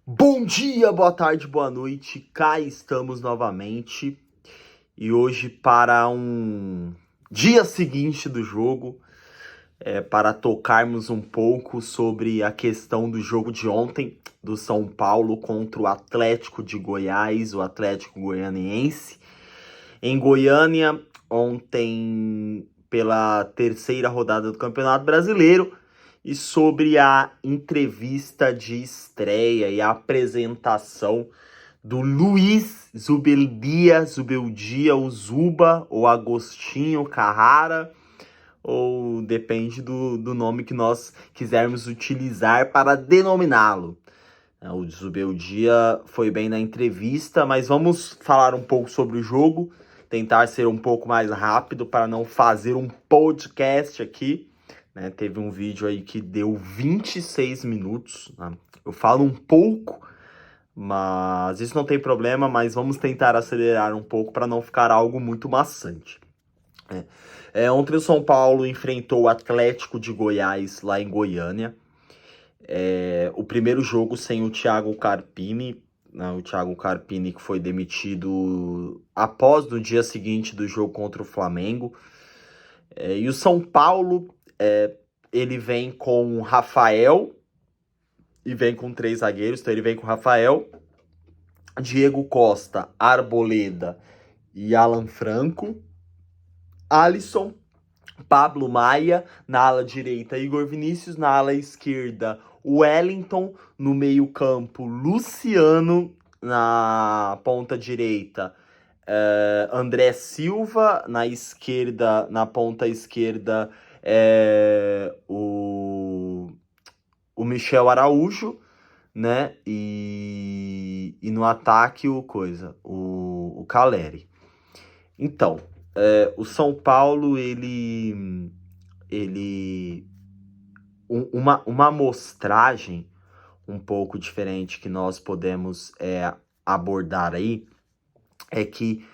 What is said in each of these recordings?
Bom dia, boa tarde, boa noite, cá estamos novamente e hoje para um dia seguinte do jogo, para tocarmos um pouco sobre a questão do jogo de ontem do São Paulo contra o Atlético de Goiás, o Atlético Goianiense. Em Goiânia, ontem pela terceira rodada do Campeonato Brasileiro, e sobre a entrevista de estreia e a apresentação do Luiz Zubeldia, o Zuba, ou Agostinho Carrara, ou depende do nome que nós quisermos utilizar para denominá-lo. O Zubeldia foi bem na entrevista, mas vamos falar um pouco sobre o jogo, tentar ser um pouco mais rápido para não fazer um podcast aqui. Teve um vídeo aí que deu 26 minutos. Né? Eu falo um pouco, mas isso não tem problema, mas vamos tentar acelerar um pouco para não ficar algo muito maçante. Ontem o São Paulo enfrentou o Atlético de Goiás lá em Goiânia. O primeiro jogo sem o Thiago Carpini, né? O Thiago Carpini que foi demitido após no dia seguinte do jogo contra o Flamengo. E o São Paulo, ele vem com Rafael e vem com 3 zagueiros. Então ele vem com Rafael, Diego Costa, Arboleda e Alan Franco, Alisson, Pablo Maia, na ala direita Igor Vinícius, na ala esquerda Wellington, no meio campo Luciano, na ponta direita André Silva, na ponta esquerda o Michel Araújo, né? E no ataque o Caleri. Então, o São Paulo, uma amostragem um pouco diferente que nós podemos abordar aí é que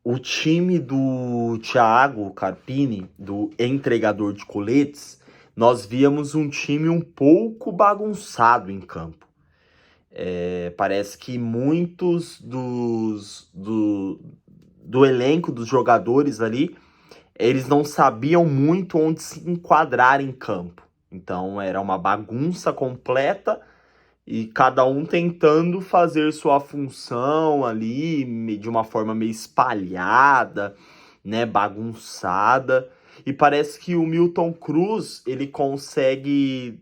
o time do Thiago Carpini, do entregador de coletes, nós víamos um time um pouco bagunçado em campo. Parece que muitos do elenco, dos jogadores ali, eles não sabiam muito onde se enquadrar em campo. Então era uma bagunça completa e cada um tentando fazer sua função ali de uma forma meio espalhada, né, bagunçada. E parece que o Milton Cruz, ele consegue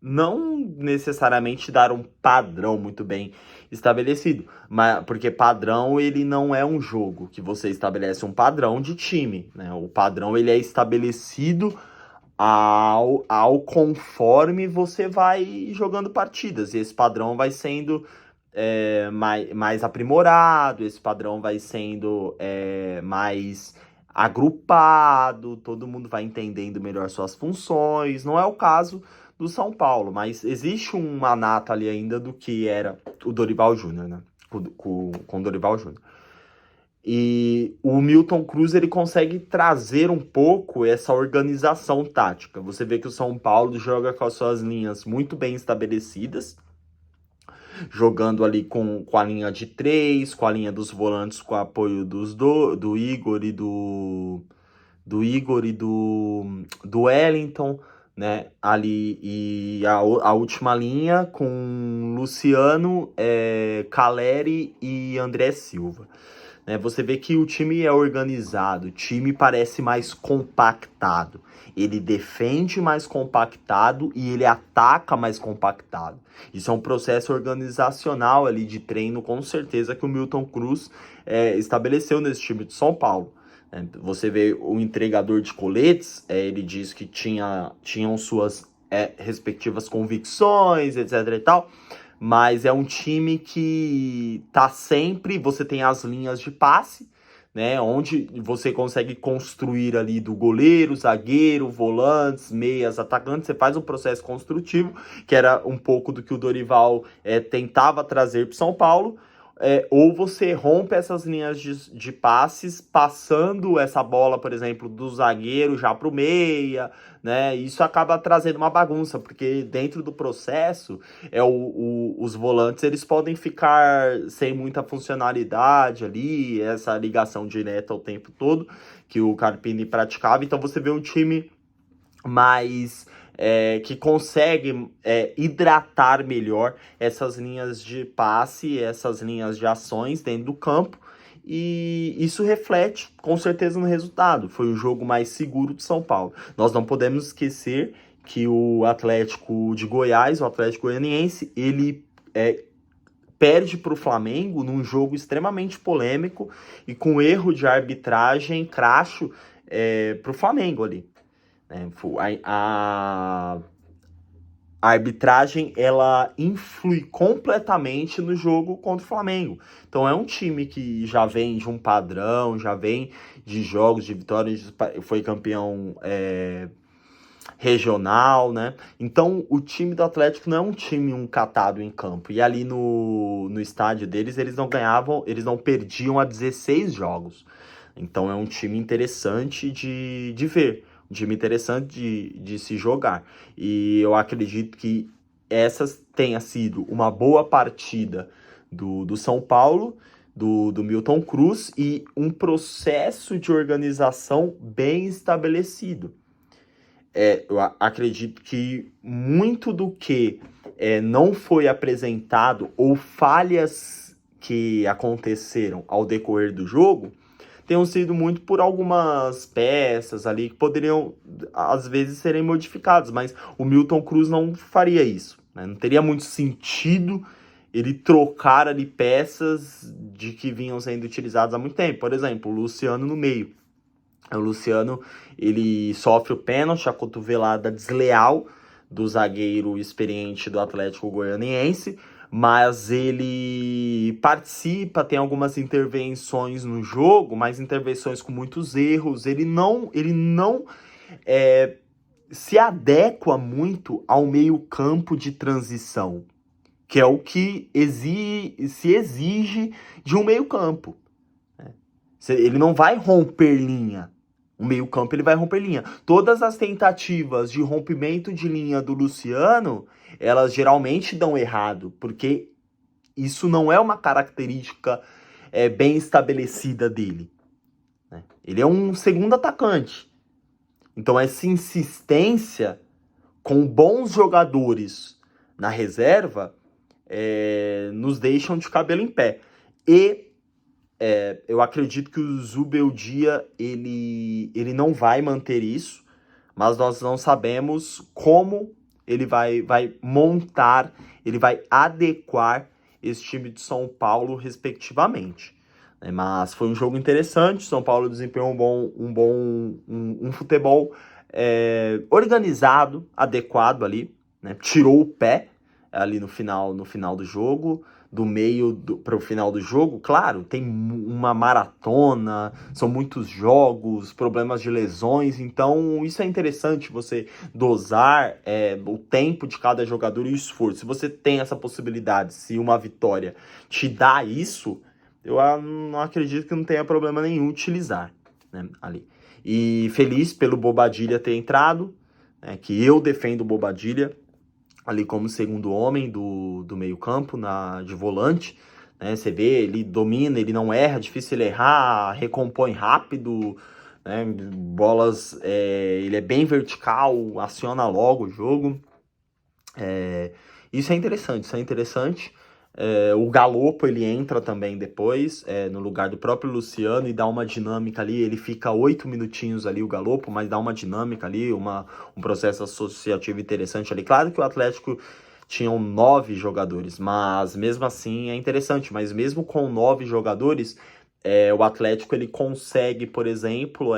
não necessariamente dar um padrão muito bem estabelecido, mas porque padrão ele não é um jogo que você estabelece um padrão de time, né? O padrão ele é estabelecido ao conforme você vai jogando partidas, e esse padrão vai sendo mais aprimorado, esse padrão vai sendo mais agrupado, todo mundo vai entendendo melhor suas funções. Não é o caso do São Paulo, mas existe um nato ali ainda do que era o Dorival Júnior, né? Com o Dorival Júnior. E o Milton Cruz, ele consegue trazer um pouco essa organização tática. Você vê que o São Paulo joga com as suas linhas muito bem estabelecidas, jogando ali com a linha de 3, com a linha dos volantes, com o apoio do Igor e do Wellington, né? Ali, e a última linha com Luciano, Caleri e André Silva. Você vê que o time é organizado, o time parece mais compactado. Ele defende mais compactado e ele ataca mais compactado. Isso é um processo organizacional ali de treino, com certeza, que o Milton Cruz estabeleceu nesse time de São Paulo. Você vê o entregador de coletes, ele diz que tinham suas respectivas convicções, etc e tal. Mas é um time que tá sempre, você tem as linhas de passe, né, onde você consegue construir ali do goleiro, zagueiro, volantes, meias, atacantes. Você faz um processo construtivo, que era um pouco do que o Dorival tentava trazer para São Paulo. ou você rompe essas linhas de passes, passando essa bola, por exemplo, do zagueiro já para o meia, né? Isso acaba trazendo uma bagunça, porque dentro do processo, os volantes eles podem ficar sem muita funcionalidade ali, essa ligação direta o tempo todo, que o Carpini praticava. Então você vê um time mais que consegue hidratar melhor essas linhas de passe, essas linhas de ações dentro do campo, e isso reflete com certeza no resultado. Foi o jogo mais seguro de São Paulo. Nós não podemos esquecer que o Atlético de Goiás, o Atlético Goianiense, ele perde para o Flamengo num jogo extremamente polêmico e com erro de arbitragem crasso para o Flamengo ali. A arbitragem, ela influi completamente no jogo contra o Flamengo. Então é um time que já vem de um padrão, já vem de jogos, de vitórias, foi campeão regional, né? Então o time do Atlético não é um time catado em campo. E ali no estádio deles, eles não ganhavam, eles não perdiam há 16 jogos. Então é um time interessante de ver. Um time interessante de se jogar. E eu acredito que essa tenha sido uma boa partida do São Paulo, do Milton Cruz, e um processo de organização bem estabelecido. Eu acredito que muito do que não foi apresentado ou falhas que aconteceram ao decorrer do jogo tenham sido muito por algumas peças ali que poderiam, às vezes, serem modificadas, mas o Milton Cruz não faria isso, né? Não teria muito sentido ele trocar ali peças de que vinham sendo utilizadas há muito tempo. Por exemplo, o Luciano no meio. O Luciano, ele sofre o pênalti, a cotovelada desleal do zagueiro experiente do Atlético Goianiense, mas ele participa, tem algumas intervenções no jogo, mas intervenções com muitos erros. Ele não se adequa muito ao meio-campo de transição, que é o que se exige de um meio-campo. Ele não vai romper linha. O meio-campo ele vai romper linha. Todas as tentativas de rompimento de linha do Luciano, elas geralmente dão errado, porque isso não é uma característica bem estabelecida dele, né? Ele é um segundo atacante. Então essa insistência com bons jogadores na reserva nos deixam de cabelo em pé. E eu acredito que o Zubeldia ele não vai manter isso, mas nós não sabemos como ele vai montar, ele vai adequar esse time de São Paulo, respectivamente. Mas foi um jogo interessante. São Paulo desempenhou um futebol organizado, adequado ali, né? Tirou o pé ali no final do jogo. Do meio para o final do jogo, claro, tem uma maratona, são muitos jogos, problemas de lesões, então isso é interessante, você dosar o tempo de cada jogador e o esforço. Se você tem essa possibilidade, se uma vitória te dá isso, eu não acredito que não tenha problema nenhum utilizar, né, ali. E feliz pelo Bobadilla ter entrado, né, que eu defendo o Bobadilla ali como segundo homem do meio campo, de volante, né? Você vê, ele domina, ele não erra, difícil ele errar, recompõe rápido, né? Bolas, ele é bem vertical, aciona logo o jogo. Isso é interessante. O Galopo, ele entra também depois, no lugar do próprio Luciano, e dá uma dinâmica ali. Ele fica 8 minutinhos ali, o Galopo, mas dá uma dinâmica ali, um processo associativo interessante ali. Claro que o Atlético tinham 9 jogadores, mas mesmo assim é interessante. Mas mesmo com 9 jogadores, o Atlético ele consegue, por exemplo,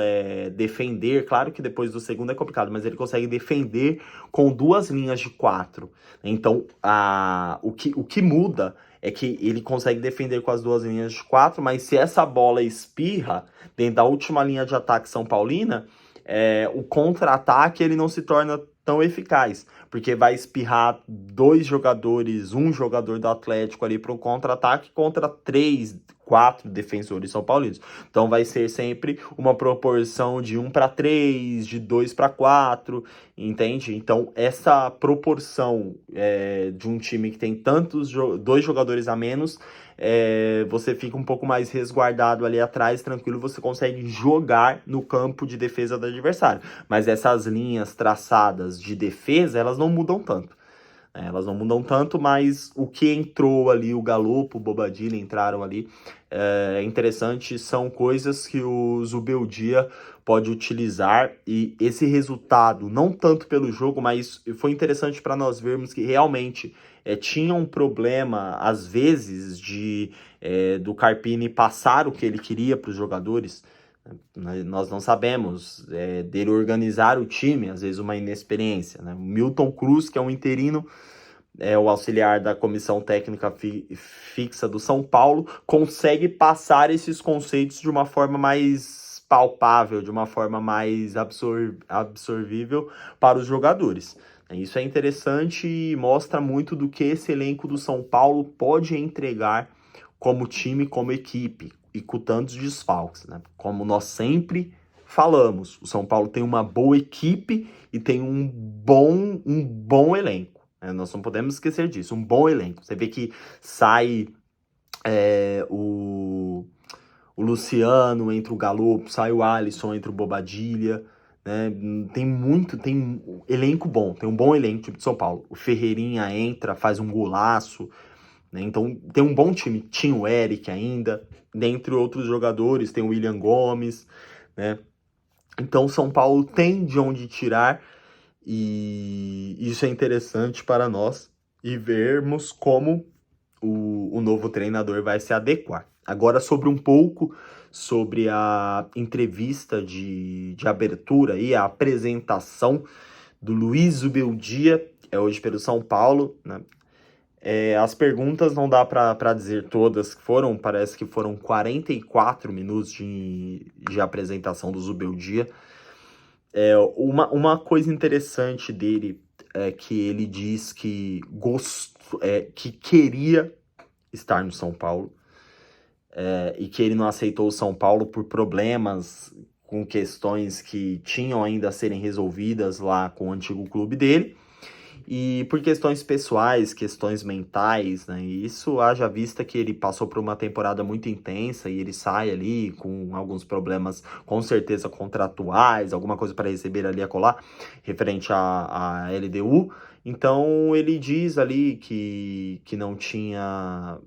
defender. Claro que depois do segundo é complicado, mas ele consegue defender com 2 linhas de 4. Então, o que muda é que ele consegue defender com as 2 linhas de 4, mas se essa bola espirra dentro da última linha de ataque São Paulina, o contra-ataque ele não se torna tão eficaz, porque vai espirrar um jogador do Atlético ali para um contra-ataque contra 3, 4 defensores são paulinos. Então vai ser sempre uma proporção de 1-3, de 2-4, entende? Então essa proporção de um time que tem dois jogadores a menos, você fica um pouco mais resguardado ali atrás, tranquilo, você consegue jogar no campo de defesa do adversário. Mas essas linhas traçadas de defesa, elas não mudam tanto. Elas não mudam tanto, mas o que entrou ali, o Galopo, o Bobadilla entraram ali, é interessante, são coisas que o Zubeldia pode utilizar, e esse resultado, não tanto pelo jogo, mas foi interessante para nós vermos que realmente tinha um problema, às vezes, do Carpini passar o que ele queria para os jogadores. Nós não sabemos dele organizar o time, às vezes uma inexperiência, né? O Milton Cruz, que é um interino, o auxiliar da comissão técnica fixa do São Paulo, consegue passar esses conceitos de uma forma mais palpável, de uma forma mais absorvível para os jogadores. Isso é interessante e mostra muito do que esse elenco do São Paulo pode entregar como time, como equipe, e com tantos desfalques, né? Como nós sempre falamos, o São Paulo tem uma boa equipe e tem um bom elenco. Nós não podemos esquecer disso, um bom elenco. Você vê que sai o Luciano, entra o Galopo, sai o Alisson, entra o Bobadilla, né? Tem elenco bom, tem um bom elenco tipo de São Paulo. O Ferreirinha entra, faz um golaço, né? Então tem um bom time. Tinha o Eric ainda, dentre outros jogadores, tem o William Gomes, né? Então São Paulo tem de onde tirar, e isso é interessante para nós e vermos como o novo treinador vai se adequar. Agora, sobre a entrevista de abertura e a apresentação do Luiz Zubeldia, hoje pelo São Paulo, né? As perguntas não dá para dizer todas que foram, parece que foram 44 minutos de apresentação do Zubeldia. Uma coisa interessante dele é que ele diz que que queria estar no São Paulo, e que ele não aceitou o São Paulo por problemas com questões que tinham ainda a serem resolvidas lá com o antigo clube dele, e por questões pessoais, questões mentais, né? E isso haja vista que ele passou por uma temporada muito intensa e ele sai ali com alguns problemas, com certeza contratuais, alguma coisa para receber ali a colar, referente à LDU. Então ele diz ali que não tinha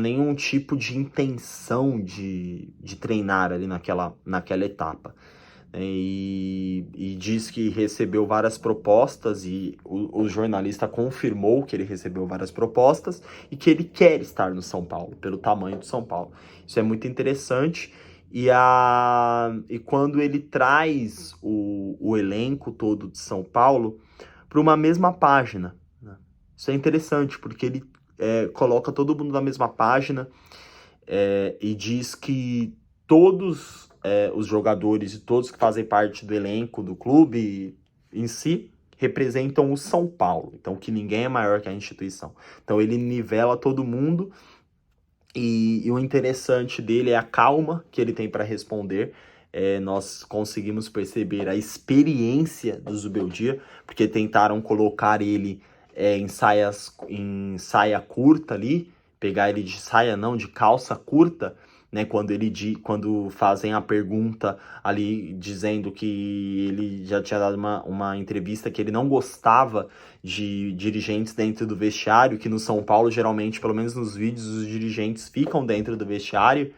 nenhum tipo de intenção de treinar ali naquela etapa. E diz que recebeu várias propostas, e o jornalista confirmou que ele recebeu várias propostas e que ele quer estar no São Paulo, pelo tamanho do São Paulo. Isso é muito interessante. E quando ele traz o elenco todo de São Paulo para uma mesma página, né? Isso é interessante, porque ele coloca todo mundo na mesma página, e diz que todos os jogadores e todos que fazem parte do elenco do clube em si representam o São Paulo, então que ninguém é maior que a instituição. Então ele nivela todo mundo, e o interessante dele é a calma que ele tem para responder. Nós conseguimos perceber a experiência do Zubeldia, porque tentaram colocar ele em saia curta ali, pegar ele de saia não, de calça curta, né, quando fazem a pergunta ali, dizendo que ele já tinha dado uma entrevista que ele não gostava de dirigentes dentro do vestiário, que no São Paulo, geralmente, pelo menos nos vídeos, os dirigentes ficam dentro do vestiário,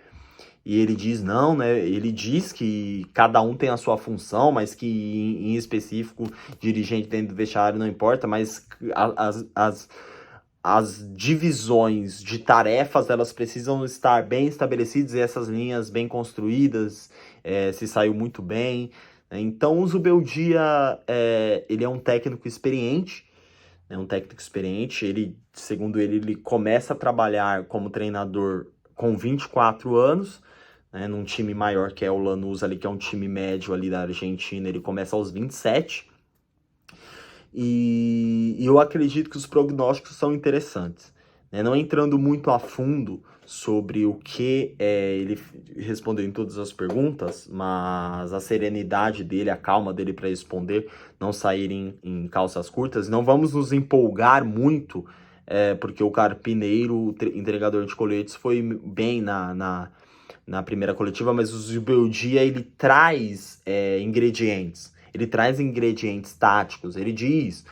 e ele diz não, né? Ele diz que cada um tem a sua função, mas que em específico, dirigente dentro do vestiário não importa, mas as divisões de tarefas, elas precisam estar bem estabelecidas, e essas linhas bem construídas, se saiu muito bem. Então o Zubeldia, ele é um técnico experiente, ele, segundo ele começa a trabalhar como treinador com 24 anos, né, num time maior que é o Lanús ali, que é um time médio ali da Argentina. Ele começa aos 27, E eu acredito que os prognósticos são interessantes, né? Não entrando muito a fundo sobre o que ele respondeu em todas as perguntas, mas a serenidade dele, a calma dele para responder, não sair em calças curtas. Não vamos nos empolgar muito, porque o Carpineiro, entregador de coletes, foi bem na primeira coletiva, mas o Zubeldia, ele traz ingredientes. Ele traz ingredientes táticos. Ele diz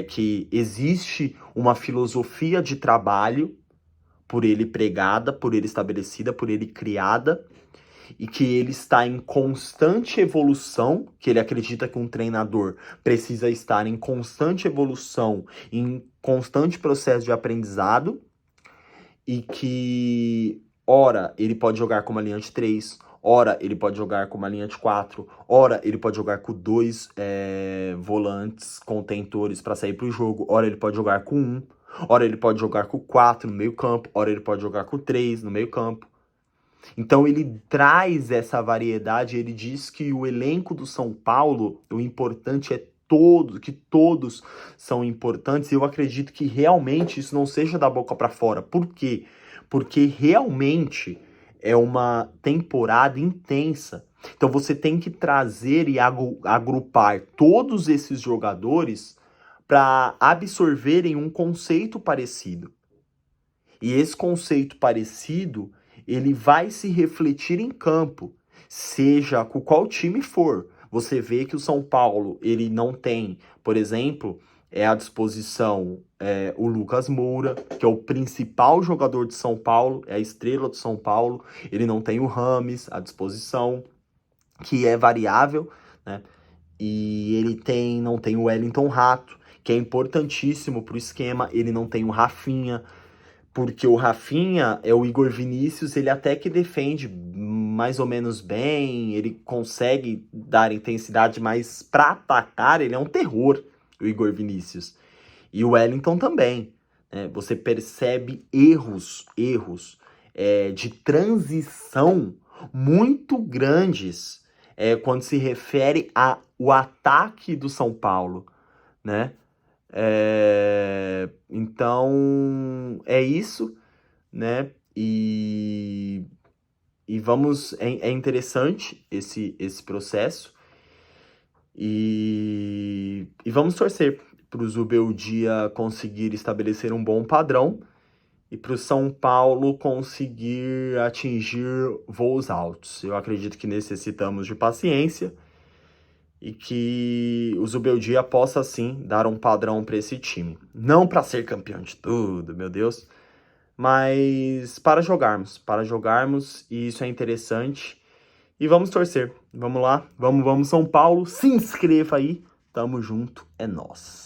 que existe uma filosofia de trabalho por ele pregada, por ele estabelecida, por ele criada, e que ele está em constante evolução, que ele acredita que um treinador precisa estar em constante evolução, em constante processo de aprendizado, e que, ora, ele pode jogar com uma linha de 3, ora, ele pode jogar com uma linha de 4, ora, ele pode jogar com 2 volantes contentores para sair para o jogo, ora, ele pode jogar com 1, ora, ele pode jogar com 4 no meio campo, ora, ele pode jogar com 3 no meio campo. Então ele traz essa variedade, ele diz que o elenco do São Paulo, o importante é que todos são importantes, e eu acredito que realmente isso não seja da boca para fora. Por quê? Porque realmente é uma temporada intensa. Então você tem que trazer e agrupar todos esses jogadores para absorverem um conceito parecido. E esse conceito parecido, ele vai se refletir em campo, seja com qual time for. Você vê que o São Paulo, ele não tem, por exemplo, à disposição o Lucas Moura, que é o principal jogador de São Paulo, é a estrela do São Paulo. Ele não tem o Rames à disposição, que é variável, né? E ele não tem o Wellington Rato, que é importantíssimo para o esquema. Ele não tem o Rafinha, porque o Rafinha o Igor Vinícius, ele até que defende mais ou menos bem, ele consegue dar intensidade, mas para atacar ele é um terror, o Igor Vinícius. E o Wellington também, né? Você percebe erros de transição muito grandes quando se refere ao ataque do São Paulo, né? Então, é isso, né? E vamos... É interessante esse processo. E vamos torcer para o Zubeldia conseguir estabelecer um bom padrão e para o São Paulo conseguir atingir voos altos. Eu acredito que necessitamos de paciência e que o Zubeldia possa, sim, dar um padrão para esse time. Não para ser campeão de tudo, meu Deus, mas para jogarmos, e isso é interessante. E vamos torcer, vamos lá, vamos São Paulo, se inscreva aí, tamo junto, é nóis.